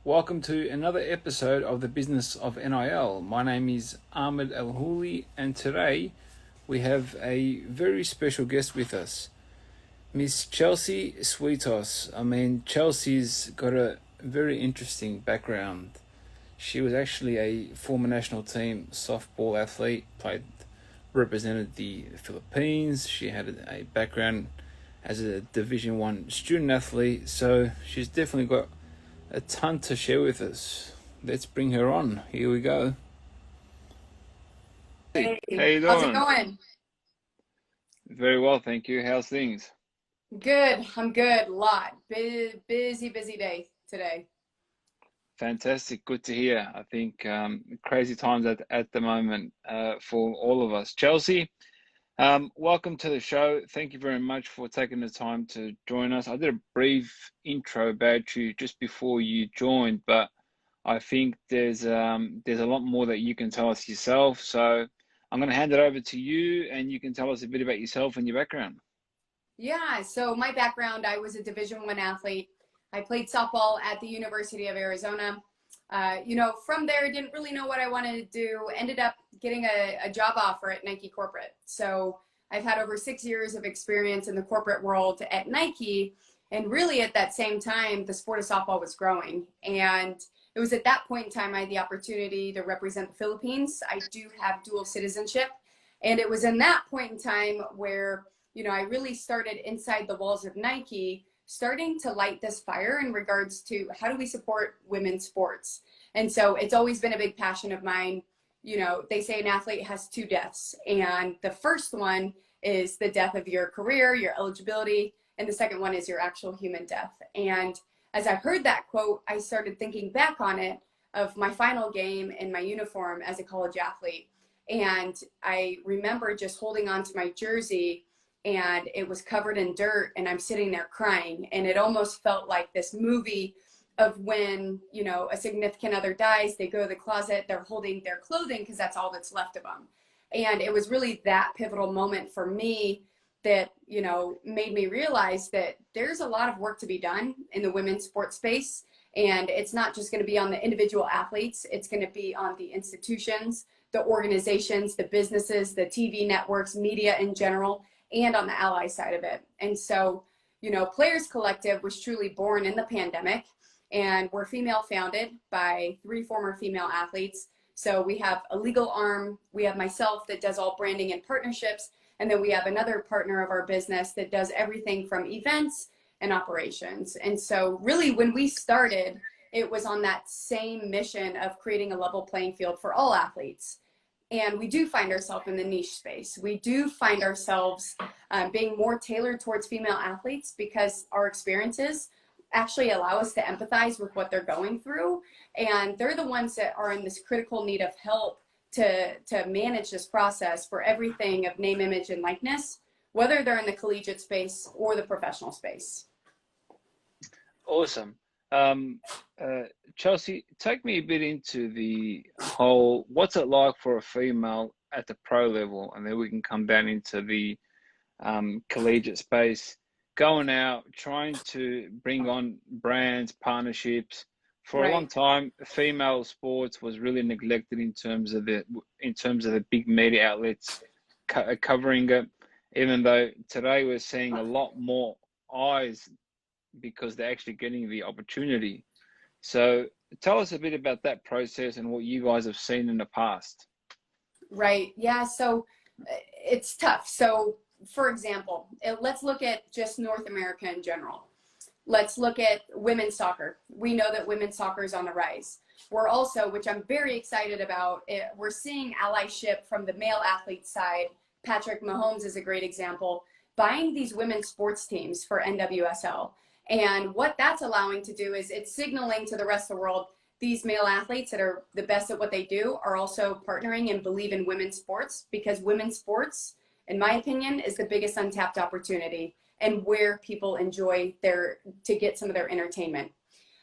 Welcome to another episode of the Business of NIL. My name is Ahmed Al Houli, and today we have a very special guest with us, Miss Chelsea Suitos. Chelsea's got a very interesting background. She was actually a former national team softball athlete, represented the Philippines. She had a background as a Division 1 student athlete, so she's definitely got a ton to share with us. Let's bring her on. Here we go. Hey, How you how's it doing? going? Very well, thank you. How's things? Good. I'm good. Busy day today. Fantastic. Good to hear. I think crazy times at the moment for all of us. Chelsea, welcome to the show. Thank you very much for taking the time to join us. I did a brief intro about you just before you joined, but I think there's a lot more that you can tell us yourself. So I'm going to hand it over to you, and you can tell us a bit about yourself and your background. Yeah, so my background, I was a Division 1 athlete. I played softball at the University of Arizona. From there, didn't really know what I wanted to do. Ended up getting a job offer at Nike Corporate. So I've had over 6 years of experience in the corporate world at Nike. And really at that same time, the sport of softball was growing. And it was at that point in time I had the opportunity to represent the Philippines. I do have dual citizenship. And it was in that point in time where, I really started inside the walls of Nike, starting to light this fire in regards to how do we support women's sports. And so it's always been a big passion of mine. They say an athlete has two deaths, and the first one is the death of your career, your eligibility, and the second one is your actual human death. And as I heard that quote, I started thinking back on it of my final game in my uniform as a college athlete. And I remember just holding on to my jersey, and it was covered in dirt, and I'm sitting there crying. And it almost felt like this movie of when, a significant other dies, they go to the closet, they're holding their clothing because that's all that's left of them. And it was really that pivotal moment for me that, made me realize that there's a lot of work to be done in the women's sports space. And it's not just going to be on the individual athletes, it's going to be on the institutions, the organizations, the businesses, the TV networks, media in general, and on the ally side of it. And so, Players Collective was truly born in the pandemic, and we're female founded by 3 former female athletes. So we have a legal arm, we have myself that does all branding and partnerships, and then we have another partner of our business that does everything from events and operations. And so really when we started, it was on that same mission of creating a level playing field for all athletes. And we do find ourselves in the niche space. We do find ourselves being more tailored towards female athletes because our experiences actually allow us to empathize with what they're going through. And they're the ones that are in this critical need of help to manage this process for everything of name, image, and likeness, whether they're in the collegiate space or the professional space. Awesome. Chelsea, take me a bit into the whole, what's it like for a female at the pro level? And then we can come down into the collegiate space, going out, trying to bring on brands, partnerships. For a long time, female sports was really neglected in terms of the big media outlets covering it, even though today we're seeing a lot more eyes because they're actually getting the opportunity. So tell us a bit about that process and what you guys have seen in the past. Right. Yeah. So it's tough. So for example, let's look at just North America in general. Let's look at women's soccer. We know that women's soccer is on the rise. We're also, which I'm very excited about, we're seeing allyship from the male athlete side. Patrick Mahomes is a great example, buying these women's sports teams for NWSL. And what that's allowing to do is it's signaling to the rest of the world, these male athletes that are the best at what they do are also partnering and believe in women's sports, because women's sports, in my opinion, is the biggest untapped opportunity and where people enjoy to get some of their entertainment.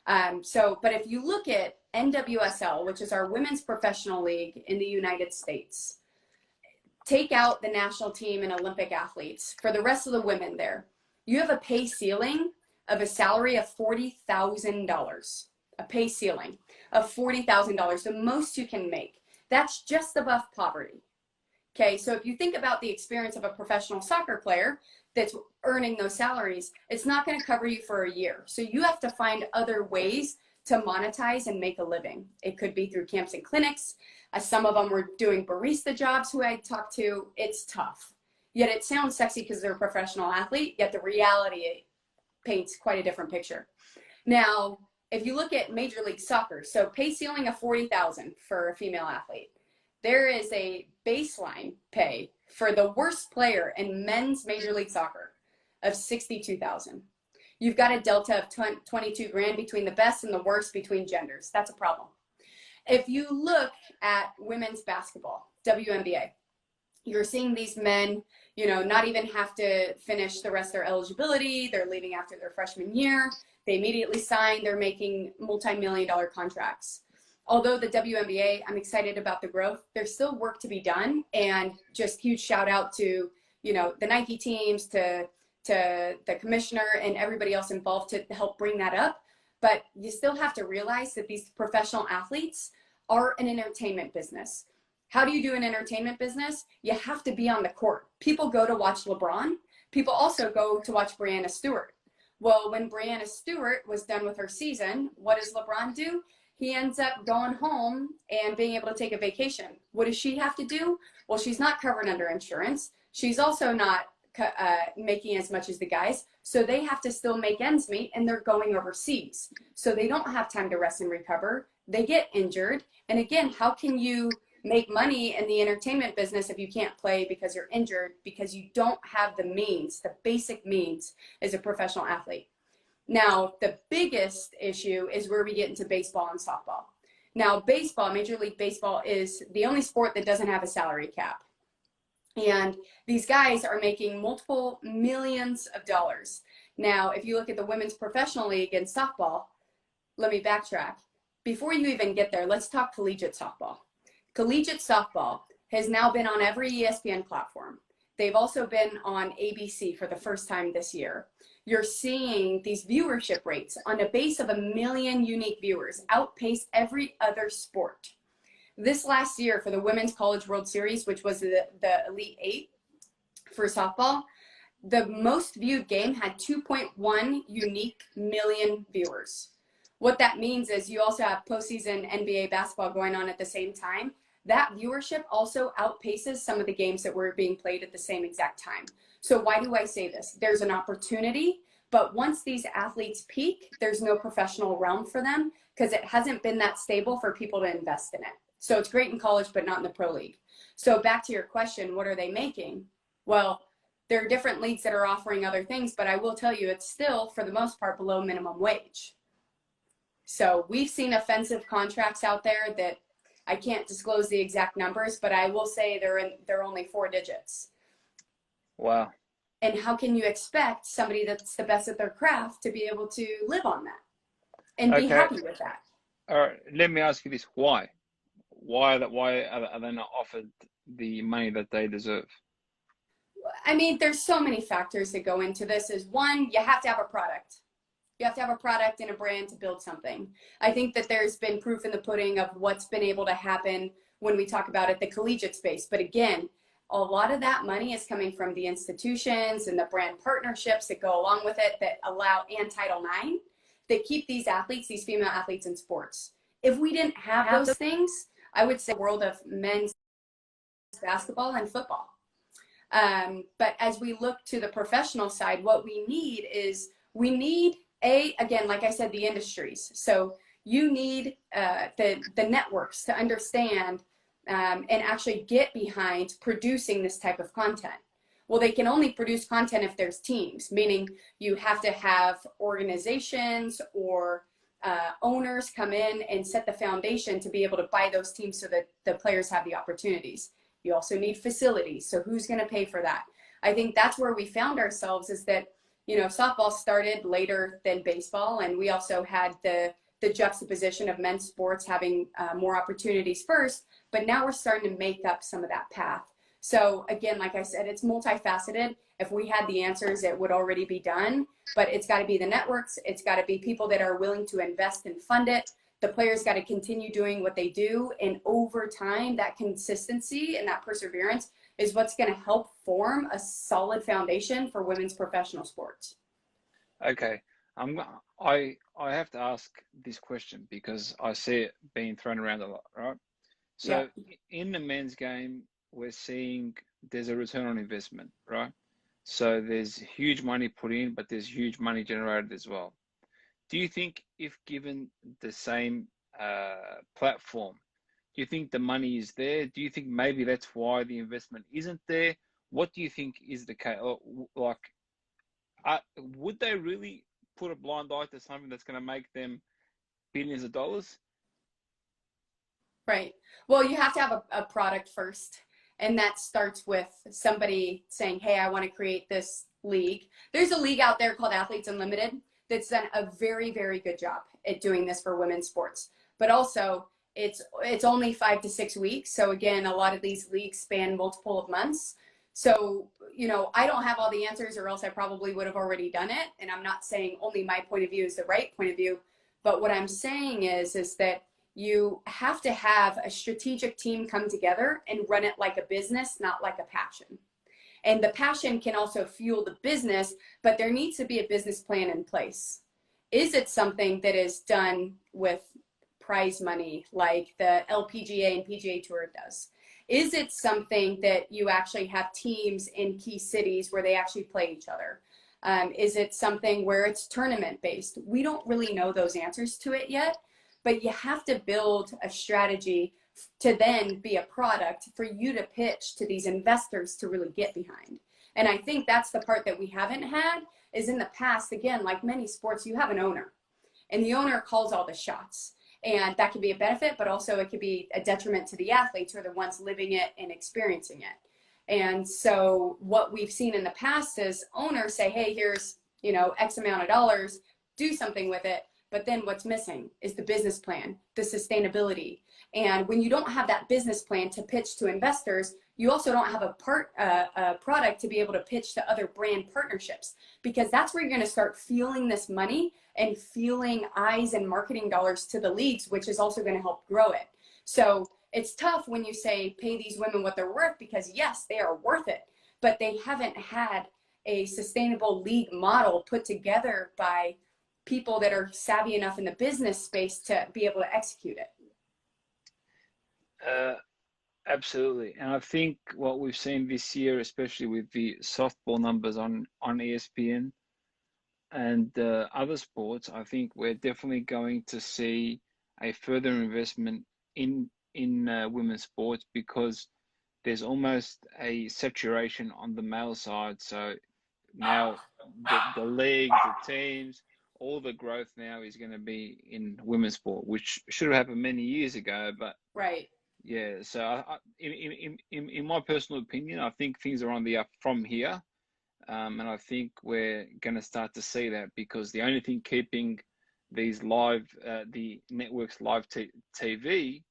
But if you look at NWSL, which is our women's professional league in the United States, take out the national team and Olympic athletes. For the rest of the women there, you have a pay ceiling of a salary of $40,000 a pay ceiling of $40,000, the most you can make. That's just above poverty. Okay, so if you think about the experience of a professional soccer player that's earning those salaries, it's not going to cover you for a year. So you have to find other ways to monetize and make a living. It could be through camps and clinics. Some of them were doing barista jobs who I talked to. It's tough. Yet it sounds sexy because they're a professional athlete, yet the reality paints quite a different picture. Now, if you look at Major League Soccer, so pay ceiling of $40,000 for a female athlete. There is a baseline pay for the worst player in men's Major League Soccer of $62,000. You've got a delta of 22 grand between the best and the worst between genders. That's a problem. If you look at women's basketball, WNBA, you're seeing these men, you know, not even have to finish the rest of their eligibility. They're leaving after their freshman year. They immediately sign. They're making multi-million-dollar contracts. Although the WNBA, I'm excited about the growth. There's still work to be done, and just huge shout out to, you know, the Nike teams, to the commissioner and everybody else involved to help bring that up. But you still have to realize that these professional athletes are an entertainment business. How do you do an entertainment business? You have to be on the court. People go to watch LeBron. People also go to watch Breanna Stewart. Well, when Breanna Stewart was done with her season, what does LeBron do? He ends up going home and being able to take a vacation. What does she have to do? Well, she's not covered under insurance. She's also not making as much as the guys. So they have to still make ends meet, and they're going overseas. So they don't have time to rest and recover. They get injured. And again, how can you make money in the entertainment business if you can't play because you're injured, because you don't have the means, the basic means as a professional athlete? Now, the biggest issue is where we get into baseball and softball. Now, baseball, Major League Baseball, is the only sport that doesn't have a salary cap. And these guys are making multiple millions of dollars. Now, if you look at the Women's Professional League in softball, let me backtrack. Before you even get there, let's talk collegiate softball. Collegiate softball has now been on every ESPN platform. They've also been on ABC for the first time this year. You're seeing these viewership rates on a base of 1 million unique viewers outpace every other sport. This last year for the Women's College World Series, which was the Elite Eight for softball, the most viewed game had 2.1 unique million viewers. What that means is you also have postseason NBA basketball going on at the same time. That viewership also outpaces some of the games that were being played at the same exact time. So why do I say this? There's an opportunity, but once these athletes peak, there's no professional realm for them because it hasn't been that stable for people to invest in it. So it's great in college, but not in the pro league. So back to your question, what are they making? Well, there are different leagues that are offering other things, but I will tell you it's still, for the most part, below minimum wage. So we've seen offensive contracts out there that I can't disclose the exact numbers, but I will say they're only 4 digits. Wow. And how can you expect somebody that's the best at their craft to be able to live on that and be happy with that? All right. Let me ask you this. Why? Why are they not offered the money that they deserve? I mean, there's so many factors that go into this. Is one, you have to have a product. You have to have a product and a brand to build something. I think that there's been proof in the pudding of what's been able to happen when we talk about it, the collegiate space. But again, a lot of that money is coming from the institutions and the brand partnerships that go along with it that allow, and Title IX, that keep these athletes, these female athletes in sports. If we didn't have those things, I would say the world of men's basketball and football. But as we look to the professional side, what we need is again, like I said, the industries. So you need the networks to understand and actually get behind producing this type of content. Well, they can only produce content if there's teams, meaning you have to have organizations or owners come in and set the foundation to be able to buy those teams so that the players have the opportunities. You also need facilities. So who's going to pay for that? I think that's where we found ourselves, is that, you know, softball started later than baseball, and we also had the juxtaposition of men's sports having more opportunities first, but now we're starting to make up some of that path. So again, like I said, it's multifaceted. If we had the answers, it would already be done, but it's got to be the networks. It's got to be people that are willing to invest and fund it. The players got to continue doing what they do. And over time, that consistency and that perseverance is what's going to help form a solid foundation for women's professional sports. Okay. I have to ask this question because I see it being thrown around a lot, right? So in the men's game, we're seeing there's a return on investment, right? So there's huge money put in, but there's huge money generated as well. Do you think if given the same platform, do you think the money is there? Do you think maybe that's why the investment isn't there? What do you think is the case? Like, would they really put a blind eye to something that's going to make them billions of dollars? Right. Well, you have to have a product first. And that starts with somebody saying, hey, I want to create this league. There's a league out there called Athletes Unlimited that's done a very, very good job at doing this for women's sports. But also, it's only 5 to 6 weeks. So again, a lot of these leagues span multiple of months. So, you know, I don't have all the answers, or else I probably would have already done it. And I'm not saying only my point of view is the right point of view. But what I'm saying is that you have to have a strategic team come together and run it like a business, not like a passion. And the passion can also fuel the business, but there needs to be a business plan in place. Is it something that is done with prize money like the LPGA and PGA Tour does? Is it something that you actually have teams in key cities where they actually play each other? Is it something where it's tournament based? We don't really know those answers to it yet, but you have to build a strategy to then be a product for you to pitch to these investors to really get behind. And I think that's the part that we haven't had. Is in the past, again, like many sports, you have an owner, and the owner calls all the shots. And that could be a benefit, but also it could be a detriment to the athletes, who are the ones living it and experiencing it. And so what we've seen in the past is owners say, hey, here's, you know, X amount of dollars, do something with it. But then what's missing is the business plan, the sustainability. And when you don't have that business plan to pitch to investors, you also don't have a product to be able to pitch to other brand partnerships, because that's where you're going to start feeling this money and feeling eyes and marketing dollars to the leagues, which is also going to help grow it. So it's tough when you say pay these women what they're worth, because yes, they are worth it, but they haven't had a sustainable league model put together by people that are savvy enough in the business space to be able to execute it. Absolutely. And I think what we've seen this year, especially with the softball numbers on ESPN and other sports, I think we're definitely going to see a further investment in women's sports, because there's almost a saturation on the male side. So now the leagues, the teams, all the growth now is going to be in women's sport, which should have happened many years ago. But right. Yeah, so in my personal opinion, I think things are on the up from here, and I think we're going to start to see that, because the only thing keeping these the networks live TV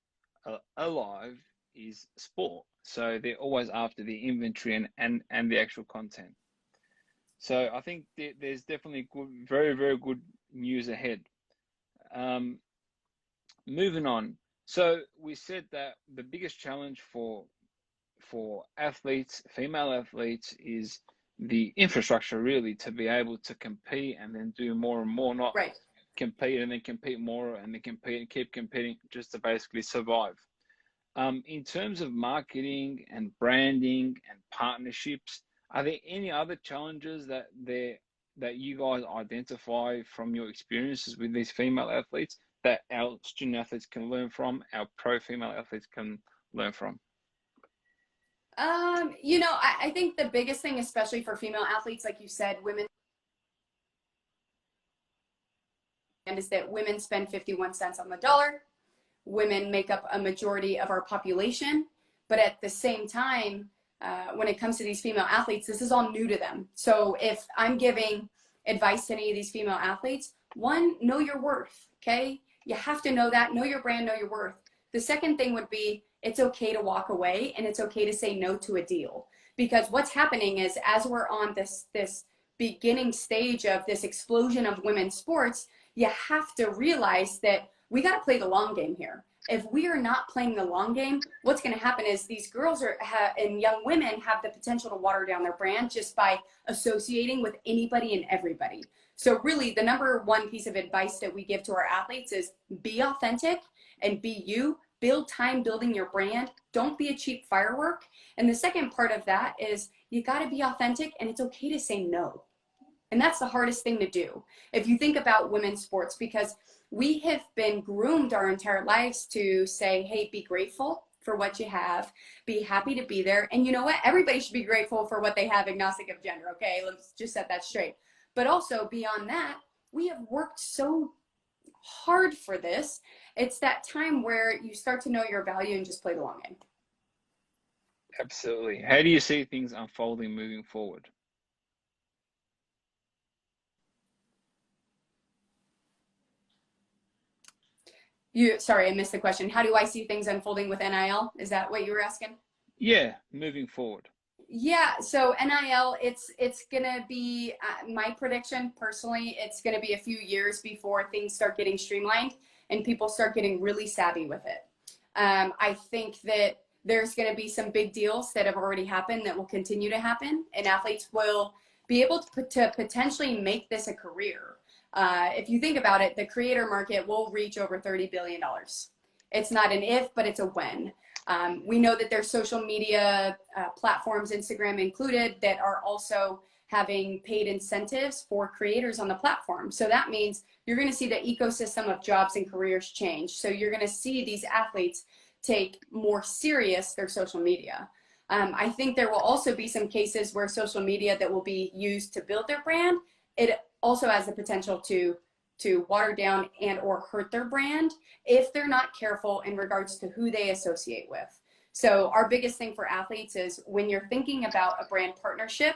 alive is sport. So they're always after the inventory and the actual content. So I think there's definitely good, very, very good news ahead. Moving on. So we said that the biggest challenge for athletes, female athletes, is the infrastructure, really, to be able to compete and then do more and more, not right. compete and then compete more and then compete and keep competing just to basically survive. In terms of marketing and branding and partnerships, are there any other challenges that you guys identify from your experiences with these female athletes that our student athletes can learn from, our pro female athletes can learn from? You know, I think the biggest thing, especially for female athletes, like you said, women, is that women spend 51 cents on the dollar. Women make up a majority of our population, but at the same time, when it comes to these female athletes, this is all new to them. So if I'm giving advice to any of these female athletes, one, know your worth, okay? You have to know that, know your brand, know your worth. The second thing would be, it's okay to walk away and it's okay to say no to a deal. Because what's happening is, as we're on this beginning stage of this explosion of women's sports, you have to realize that we got to play the long game here. If we are not playing the long game, what's going to happen is these girls and young women have the potential to water down their brand just by associating with anybody and everybody. So really, the number one piece of advice that we give to our athletes is be authentic and be you. Build time building your brand. Don't be a cheap firework. And the second part of that is you got to be authentic, and it's okay to say no. And that's the hardest thing to do. If you think about women's sports, because we have been groomed our entire lives to say, hey, be grateful for what you have, be happy to be there. And you know what? Everybody should be grateful for what they have, agnostic of gender. Okay, let's just set that straight. But also beyond that, we have worked so hard for this. It's that time where you start to know your value and just play the long game. Absolutely. How do you see things unfolding moving forward? Sorry, I missed the question. How do I see things unfolding with NIL? Is that what you were asking? Yeah, moving forward. Yeah, so NIL, it's gonna be my prediction personally. It's gonna be a few years before things start getting streamlined and people start getting really savvy with it. I think that there's gonna be some big deals that have already happened that will continue to happen, and athletes will be able to potentially make this a career. If you think about it, the creator market will reach over $30 billion. It's not an if, but it's a when. We know that there's social media platforms, Instagram included, that are also having paid incentives for creators on the platform. So that means you're going to see the ecosystem of jobs and careers change. So you're going to see these athletes take more serious their social media. I think there will also be some cases where social media that will be used to build their brand, it also has the potential to water down and or hurt their brand if they're not careful in regards to who they associate with. So our biggest thing for athletes is, when you're thinking about a brand partnership,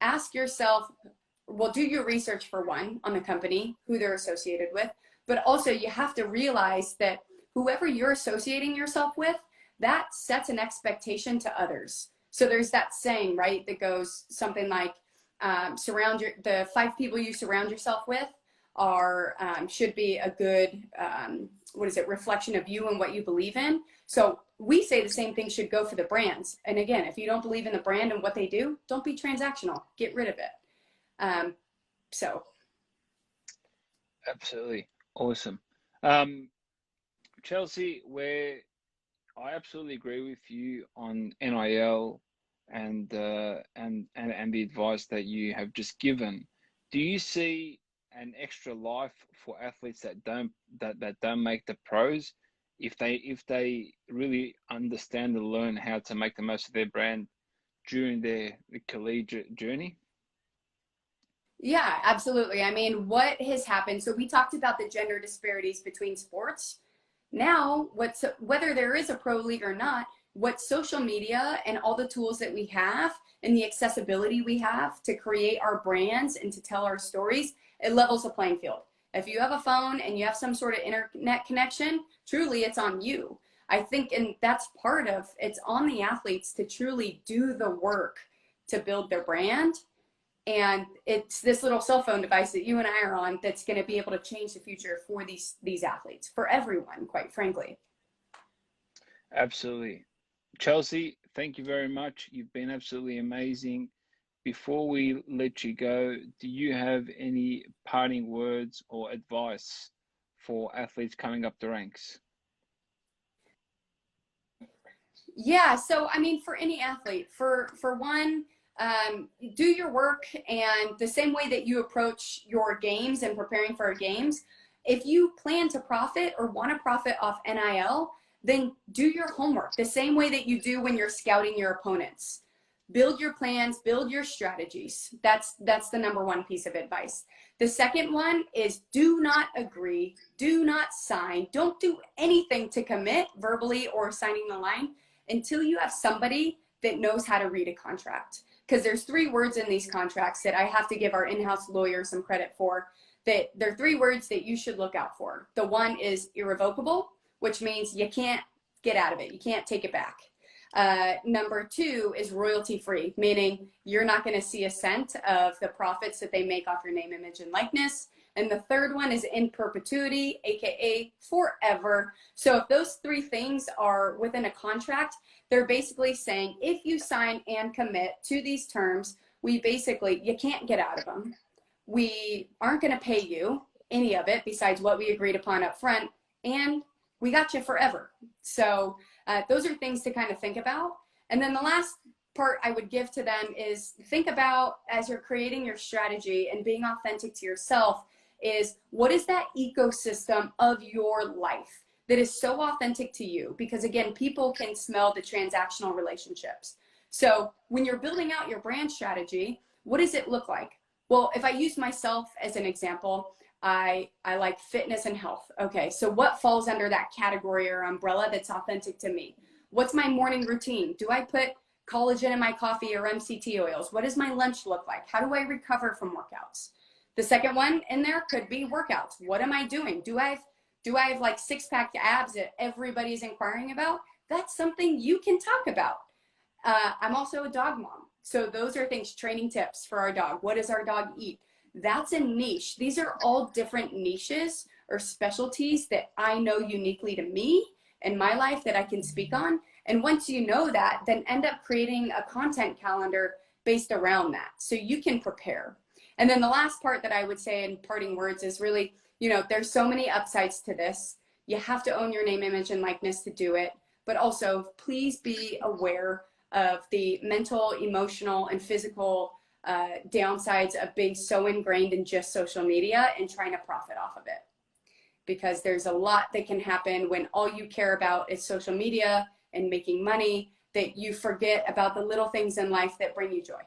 ask yourself, well, do your research for one on the company, who they're associated with, but also you have to realize that whoever you're associating yourself with, that sets an expectation to others. So there's that saying, right, that goes something like, the 5 people you surround yourself with should be a good reflection of you and what you believe in. So we say the same thing should go for the brands. And again, if you don't believe in the brand and what they do, don't be transactional. Get rid of it. Absolutely awesome. Chelsea, I absolutely agree with you on NIL and the advice that you have just given. Do you see an extra life for athletes that don't make the pros, if they really understand and learn how to make the most of their brand during their collegiate journey? Yeah, absolutely. I mean, what has happened? So we talked about the gender disparities between sports. Now, whether there is a pro league or not, what social media and all the tools that we have and the accessibility we have to create our brands and to tell our stories, it levels the playing field. If you have a phone and you have some sort of internet connection, truly it's on you. I think, and that's part of, it's on the athletes to truly do the work to build their brand. And it's this little cell phone device that you and I are on that's going to be able to change the future for these athletes, for everyone, quite frankly. Absolutely. Chelsea, thank you very much. You've been absolutely amazing. Before we let you go, do you have any parting words or advice for athletes coming up the ranks? Yeah, so I mean, for any athlete, for one, do your work, and the same way that you approach your games and preparing for games, if you plan to profit or want to profit off NIL, then do your homework the same way that you do when you're scouting your opponents. Build your plans, build your strategies. That's the number one piece of advice. The second one is, do not agree, do not sign, don't do anything to commit verbally or signing the line until you have somebody that knows how to read a contract. Because there's 3 words in these contracts that I have to give our in-house lawyers some credit for, that there are 3 words that you should look out for. The one is irrevocable, which means you can't get out of it. You can't take it back. Number 2 is royalty free, meaning you're not going to see a cent of the profits that they make off your name, image, and likeness. And the third one is in perpetuity, AKA forever. So if those 3 things are within a contract, they're basically saying, if you sign and commit to these terms, you can't get out of them. We aren't going to pay you any of it besides what we agreed upon up front, and we got you forever. So those are things to kind of think about. And then the last part I would give to them is think about, as you're creating your strategy and being authentic to yourself, is what is that ecosystem of your life that is so authentic to you? Because again, people can smell the transactional relationships. So when you're building out your brand strategy, what does it look like? Well, if I use myself as an example, I like fitness and health. Okay, so what falls under that category or umbrella that's authentic to me? What's my morning routine? Do I put collagen in my coffee or MCT oils? What does my lunch look like? How do I recover from workouts? The second one in there could be workouts. What am I doing? Do I have like 6-pack abs that everybody's inquiring about? That's something you can talk about. I'm also a dog mom. So those are things, training tips for our dog. What does our dog eat? That's a niche. These are all different niches or specialties that I know uniquely to me in my life that I can speak on. And once you know that, then end up creating a content calendar based around that so you can prepare. And then the last part that I would say in parting words is really, there's so many upsides to this. You have to own your name, image, and likeness to do it. But also, please be aware of the mental, emotional, and physical downsides of being so ingrained in just social media and trying to profit off of it. Because there's a lot that can happen when all you care about is social media and making money, that you forget about the little things in life that bring you joy.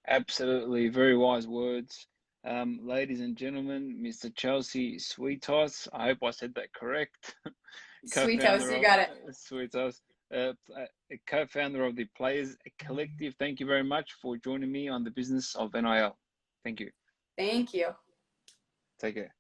Absolutely, very wise words. Ladies and gentlemen, Mr. Chelsea Suitos, I hope I said that correct. Suitos, you got it. Suitos, co-founder of the Players Collective. Thank you very much for joining me on the Business of NIL. Thank you. Thank you. Take care.